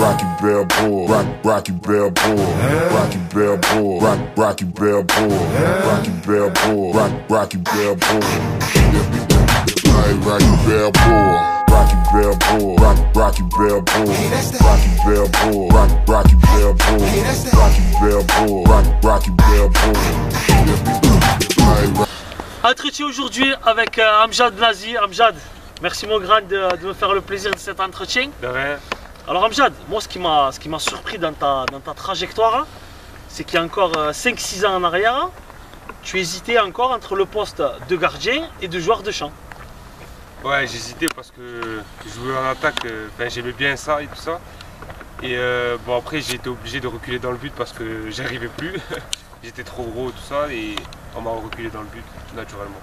Rocky Balboa, Rocky Balboa, Rocky Balboa, Rocky Balboa, Rocky Balboa, Rocky Balboa, Rocky Balboa. Rocky Balboa, Rocky Balboa, Rocky Balboa, Rocky Balboa, Rocky Balboa, Rocky Balboa. Entretien aujourd'hui avec Amjad Nazi. Amjad, merci mon grand de me faire le plaisir de cet entretien. De rien. Alors Amjad, moi ce qui m'a surpris dans ta trajectoire, c'est qu'il y a encore 5-6 ans en arrière, tu hésitais encore entre le poste de gardien et de joueur de champ. Ouais, j'hésitais parce que jouer en attaque, j'aimais bien ça et tout ça. Et bon, après j'ai été obligé de reculer dans le but parce que j'y arrivais plus. J'étais trop gros tout ça et on m'a reculé dans le but naturellement.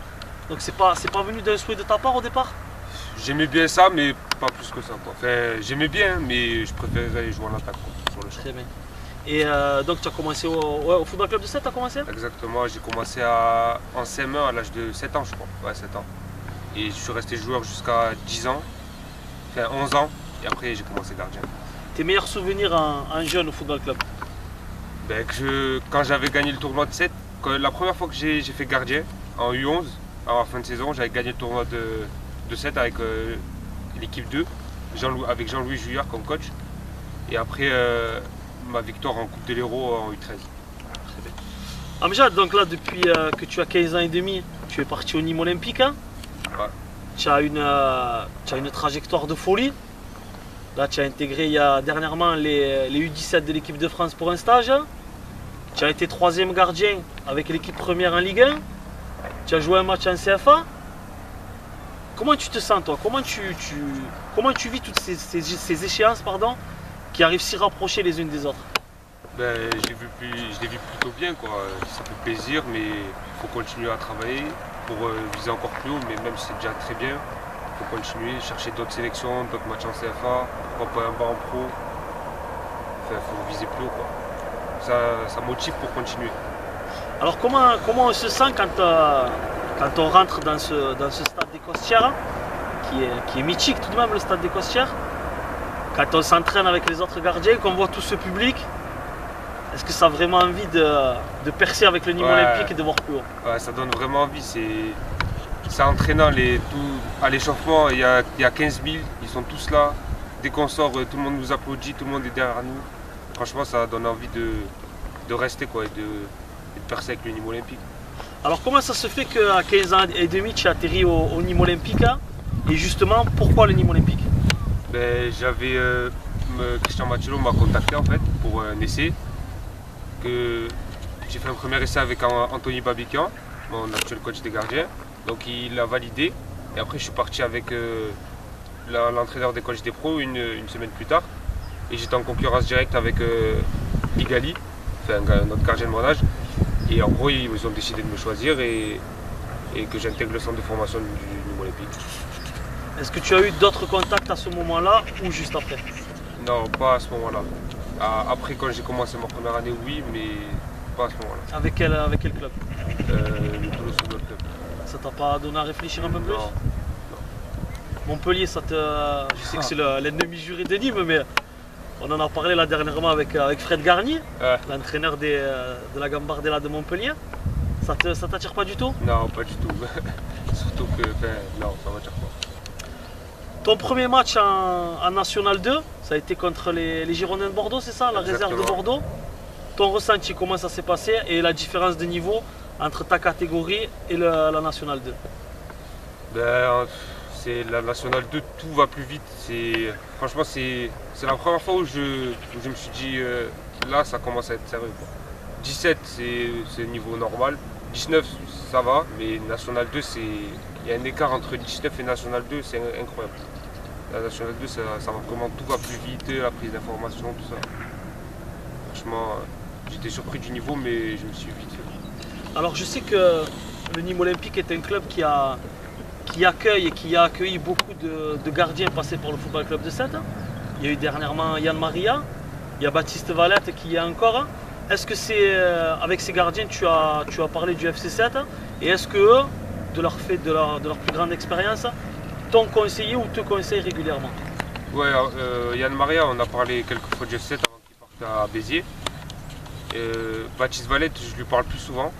Donc c'est pas venu d'un souhait de ta part au départ? J'aimais bien ça mais pas plus que ça quoi. Enfin, j'aimais bien mais je préférais jouer en attaque quoi, sur le champ. Très bien. Et donc tu as commencé au football club de 7, tu as commencé? Exactement, j'ai commencé en CM1 à l'âge de 7 ans je crois. Ouais, 7 ans. Et je suis resté joueur jusqu'à 10 ans, enfin 11 ans, et après j'ai commencé gardien. Tes meilleurs souvenirs en jeune au football club? Quand j'avais gagné le tournoi de 7, la première fois que j'ai fait gardien, en U11, à la fin de saison, j'avais gagné le tournoi de 7 avec l'équipe 2, avec Jean-Louis Juillard comme coach. Et après ma victoire en Coupe de l'Hérault en U13. Amjad, donc là depuis que tu as 15 ans et demi, tu es parti au Nîmes Olympique. Hein? Ouais. Tu as une trajectoire de folie. Là, tu as intégré dernièrement les U17 de l'équipe de France pour un stage. Tu as été 3e gardien avec l'équipe première en Ligue 1. Tu as joué un match en CFA. Comment tu te sens toi? Comment tu vis toutes ces échéances qui arrivent si rapprochées les unes des autres? Je l'ai vu plutôt bien quoi. Ça fait plaisir mais il faut continuer à travailler pour viser encore plus haut, mais même si c'est déjà très bien, il faut continuer, chercher d'autres sélections, d'autres matchs en CFA, pourquoi pas un banc en pro. Enfin, il faut viser plus haut quoi. Ça motive pour continuer. Alors comment on se sent quand on rentre dans ce stade des Costières, qui est mythique tout de même, le stade des Costières, quand on s'entraîne avec les autres gardiens, qu'on voit tout ce public? Est-ce que ça a vraiment envie de percer avec le Nîmes Olympique et de voir plus haut? Ouais, ça donne vraiment envie. C'est entraînant. À l'échauffement, il y a 15 000, ils sont tous là. Dès qu'on sort, tout le monde nous applaudit, tout le monde est derrière nous. Franchement, ça donne envie de rester quoi, et de percer avec le Nîmes Olympique. Alors comment ça se fait qu'à 15 ans et demi, tu as atterri au Nîmes Olympique? Et justement, pourquoi le Nîmes Olympique? Christian Machello m'a contacté en fait pour un essai. J'ai fait un premier essai avec Anthony Babican, mon actuel coach des gardiens. Donc il a validé. Et après je suis parti avec l'entraîneur des coachs des pros une semaine plus tard. Et j'étais en concurrence directe avec Ligali, notre gardien de mon âge. Et en gros ils ont décidé de me choisir et que j'intègre le centre de formation du Nîmes Olympique. Est-ce que tu as eu d'autres contacts à ce moment-là ou juste après? Non, pas à ce moment-là. Après, quand j'ai commencé ma première année, oui, mais pas à ce moment-là. Avec quel club? Le Toulouse Football Club. Ça t'a pas donné à réfléchir un peu plus? Non. Montpellier, je sais que c'est l'ennemi juré de Nîmes, mais on en a parlé là dernièrement avec Fred Garnier, l'entraîneur de la Gambardella de Montpellier. Ça t'attire pas du tout? Non, pas du tout. Surtout que, non, ça m'attire pas. Ton premier match en National 2, ça a été contre les Girondins de Bordeaux, c'est ça? La Exactement. réserve de Bordeaux. Ton ressenti, comment ça s'est passé et la différence de niveau entre ta catégorie et la National 2? C'est la National 2, tout va plus vite. Franchement, c'est la première fois où je me suis dit, là, ça commence à être sérieux, quoi. 17, c'est le niveau normal. 19, ça va, mais National 2, il y a un écart entre 19 et National 2, c'est incroyable. La National 2, ça va vraiment, tout va plus vite, la prise d'information, tout ça. Franchement, j'étais surpris du niveau, mais je me suis vite fait. Alors je sais que le Nîmes Olympique est un club qui accueille et qui a accueilli beaucoup de gardiens passés par le football club de Sète. Il y a eu dernièrement Yann Maria, il y a Baptiste Valette qui y est encore. Est-ce que avec ces gardiens tu as parlé du FC 7 et est-ce que eux, de leur plus grande expérience, t'ont conseillé ou te conseillent régulièrement? Ouais, Yann Maria, on a parlé quelques fois de Jeff 7 avant qu'il parte à Béziers. Baptiste Valette, je lui parle plus souvent.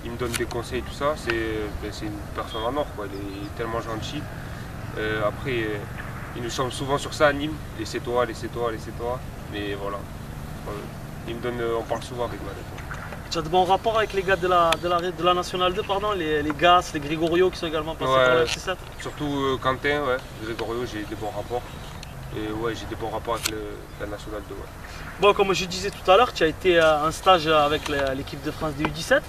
Il me donne des conseils et tout ça. C'est une personne en or, quoi. Il est tellement gentil. Après, il nous chambre souvent sur ça à Nîmes. Laissez-toi, laissez-toi, laissez-toi. Mais voilà. On parle souvent avec Valette. Tu as de bons rapports avec les gars de la Nationale 2, pardon, les Gas, les Grégorio qui sont également passés par le FC7? Surtout Quentin, ouais. Grégorio, j'ai des bons rapports. Et ouais, j'ai des bons rapports avec la Nationale 2. Ouais. Bon, comme je disais tout à l'heure, tu as été en stage avec l'équipe de France des U17, ouais.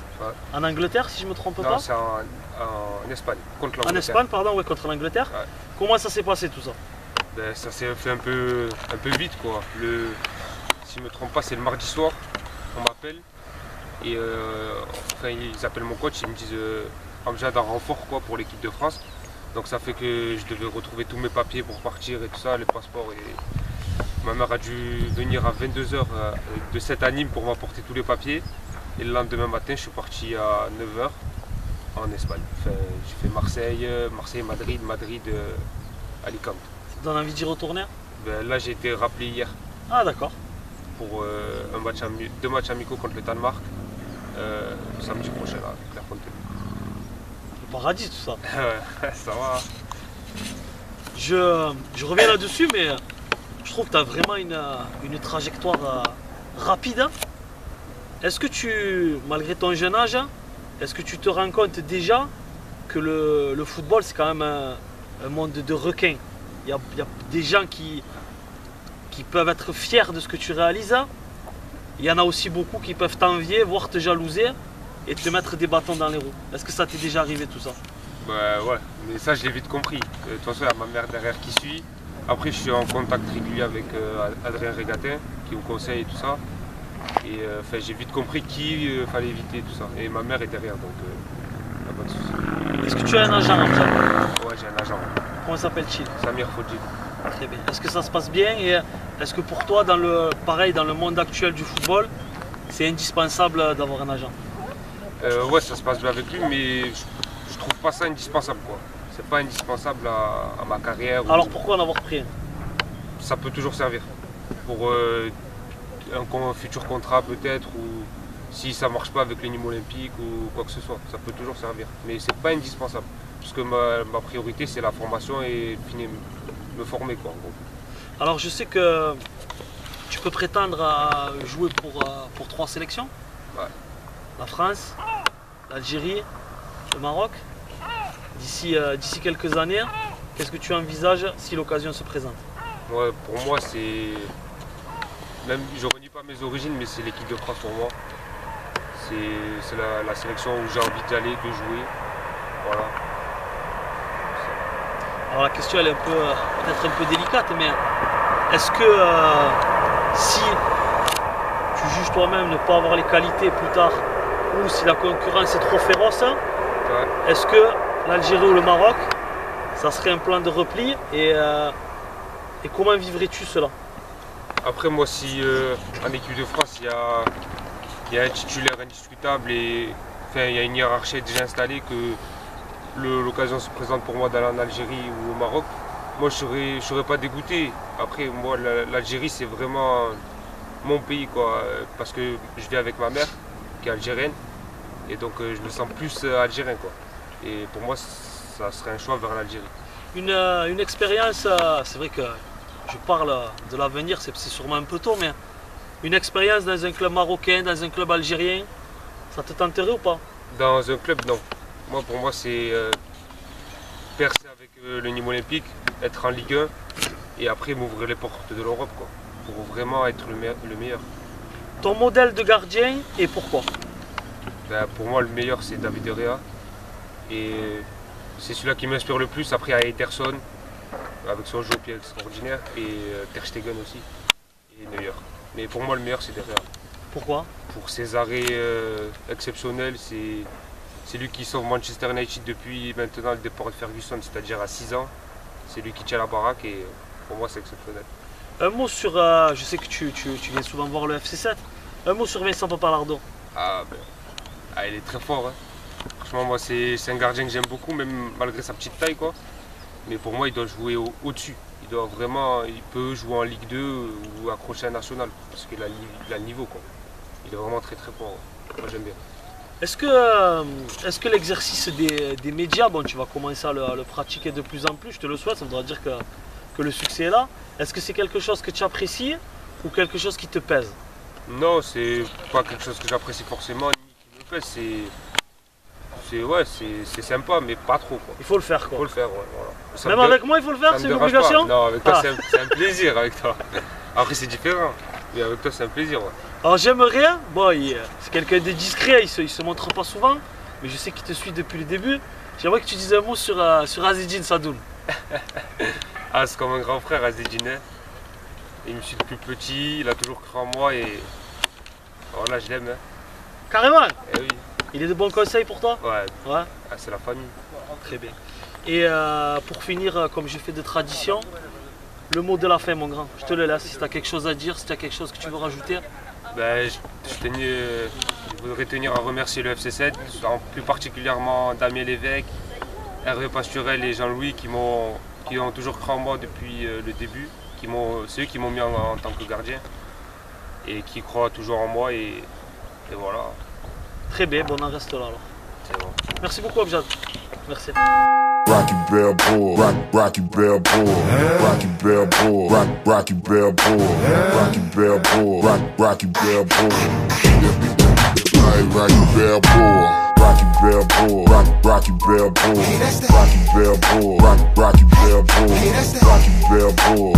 En Angleterre, si je ne me trompe pas. Non, c'est en Espagne, contre l'Angleterre. En Espagne, pardon, ouais, contre l'Angleterre. Ouais. Comment ça s'est passé tout ça? Ben, ça s'est fait un peu vite, quoi. Si je ne me trompe pas, c'est le mardi soir, on m'appelle. Et enfin, ils appellent mon coach, ils me disent Amjad en renfort, quoi, pour l'équipe de France. Donc ça fait que je devais retrouver tous mes papiers pour partir et tout ça, les passeports. Et ma mère a dû venir à 22 h de 7 à Nîmes pour m'apporter tous les papiers. Et le lendemain matin, je suis parti à 9 h en Espagne. Enfin, j'ai fait Marseille, Madrid, Alicante. Ça te donne envie d'y retourner? Ben, là, j'ai été rappelé hier. Ah, d'accord. Pour 2 matchs amicaux contre le Danemark. Samedi prochain là, avec Clairefontaine. Le paradis tout ça. Ouais, ça va. Je reviens là-dessus, mais je trouve que tu as vraiment une trajectoire rapide. Est-ce que malgré ton jeune âge, est-ce que tu te rends compte déjà que le football c'est quand même un monde de requins? Il y a des gens qui peuvent être fiers de ce que tu réalises. Il y en a aussi beaucoup qui peuvent t'envier, voire te jalouser et te mettre des bâtons dans les roues. Est-ce que ça t'est déjà arrivé tout ça? Bah ouais, mais ça je l'ai vite compris. De toute façon, il y a ma mère derrière qui suit. Après, je suis en contact régulier avec Adrien Régatin qui me conseille et tout ça. Et j'ai vite compris qui fallait éviter tout ça. Et ma mère est derrière, donc il n'y a pas de souci. Est-ce que tu as un agent, Ouais, j'ai un agent. Comment s'appelle-t-il? Samir Fodji. Très bien. Est-ce que ça se passe bien et est-ce que pour toi, dans le monde actuel du football, c'est indispensable d'avoir un agent? Ouais, ça se passe bien avec lui, mais je trouve pas ça indispensable, quoi. C'est pas indispensable à ma carrière. Alors pourquoi en avoir pris un? Ça peut toujours servir. Pour un futur contrat peut-être, ou si ça marche pas avec les Nîmes Olympiques ou quoi que ce soit, ça peut toujours servir. Mais c'est pas indispensable. Parce que ma priorité c'est la formation et me former, quoi, en gros. Alors je sais que tu peux prétendre à jouer pour 3 sélections. Ouais. La France, l'Algérie, le Maroc. D'ici quelques années, qu'est-ce que tu envisages si l'occasion se présente? Ouais, pour moi c'est... Même, je renie pas mes origines, mais c'est l'équipe de France pour moi. C'est la sélection où j'ai envie d'aller, de jouer. Voilà. Alors la question elle est peut-être un peu délicate, mais est-ce que si tu juges toi-même ne pas avoir les qualités plus tard, ou si la concurrence est trop féroce, ouais, est-ce que l'Algérie ou le Maroc, ça serait un plan de repli et comment vivrais-tu cela? Après moi, si en équipe de France il y a un titulaire indiscutable et enfin, il y a une hiérarchie déjà installée, que l'occasion se présente pour moi d'aller en Algérie ou au Maroc, moi je serais pas dégoûté. Après moi l'Algérie c'est vraiment mon pays, quoi, parce que je vis avec ma mère qui est algérienne et donc je me sens plus algérien, quoi. Et pour moi ça serait un choix vers l'Algérie. Une expérience, c'est vrai que je parle de l'avenir, c'est sûrement un peu tôt, mais une expérience dans un club marocain, dans un club algérien, ça te tenterait ou pas? Dans un club, non. Moi, pour moi, c'est percer avec le Nîmes Olympique, être en Ligue 1 et après m'ouvrir les portes de l'Europe, quoi, pour vraiment être le meilleur. Ton modèle de gardien et pourquoi? Ben, pour moi, le meilleur, c'est David De Gea. Et c'est celui-là qui m'inspire le plus. Après, il y a Ederson, avec son jeu au pied extraordinaire, et Ter Stegen aussi, et Neuer. Mais pour moi, le meilleur, c'est De Gea. Pourquoi? Pour ses arrêts exceptionnels, c'est lui qui sauve Manchester United depuis maintenant le départ de Ferguson, c'est-à-dire à 6 ans. C'est lui qui tient la baraque et pour moi, c'est exceptionnel. Un mot sur, je sais que tu viens souvent voir le FC7, un mot sur Vincent Papalardo. Ah, il est très fort, hein. Franchement, moi, c'est un gardien que j'aime beaucoup, même malgré sa petite taille, quoi. Mais pour moi, il doit jouer au-dessus. Il il peut jouer en Ligue 2 ou accrocher un national parce qu'il a le niveau quoi. Il est vraiment très très fort. Moi j'aime bien. Est-ce que l'exercice des médias, bon tu vas commencer à le pratiquer de plus en plus, je te le souhaite, ça voudra dire que le succès est là. Est-ce que c'est quelque chose que tu apprécies ou quelque chose qui te pèse? Non, c'est pas quelque chose que j'apprécie forcément ni qui me pèse, c'est sympa mais pas trop quoi. Il faut le faire Il faut quoi. le faire, ouais, voilà. Ça Même me dé- avec moi il faut le faire, ça me c'est une dérange pas. obligation? Non, avec toi Ah. c'est un plaisir avec toi. Après c'est différent, mais avec toi c'est un plaisir. Ouais. Alors j'aimerais, bon c'est quelqu'un de discret, il se montre pas souvent, mais je sais qu'il te suit depuis le début. J'aimerais que tu dises un mot sur Azzedine Sadoun. Ah, c'est comme un grand frère Azzedine. Il me suit depuis petit, il a toujours cru en moi et voilà, je l'aime. Hein. Carrément, Eh oui, il est de bons conseils pour toi? ouais, Ouais, ah, c'est la famille. très bien. Et pour finir, comme j'ai fait de tradition, le mot de la fin mon grand, je te le laisse, si tu as quelque chose à dire, si tu as quelque chose que tu veux rajouter. Ben, je voudrais tenir à remercier le FC7, plus particulièrement Damien Lévesque, Hervé Pasturel et Jean-Louis qui ont toujours cru en moi depuis le début. C'est eux qui m'ont mis en tant que gardien et qui croient toujours en moi et voilà, Très bien, bon on en reste là alors. c'est bon. Merci beaucoup Abjad. Merci. Rocky Balboa, Rocky Balboa, Rocky Balboa, Rocky Balboa, Rocky Balboa, Rocky Balboa. Hey, Rocky Balboa, Rocky Balboa, Rocky Balboa, Rocky Balboa, Rocky Balboa, Rocky Balboa.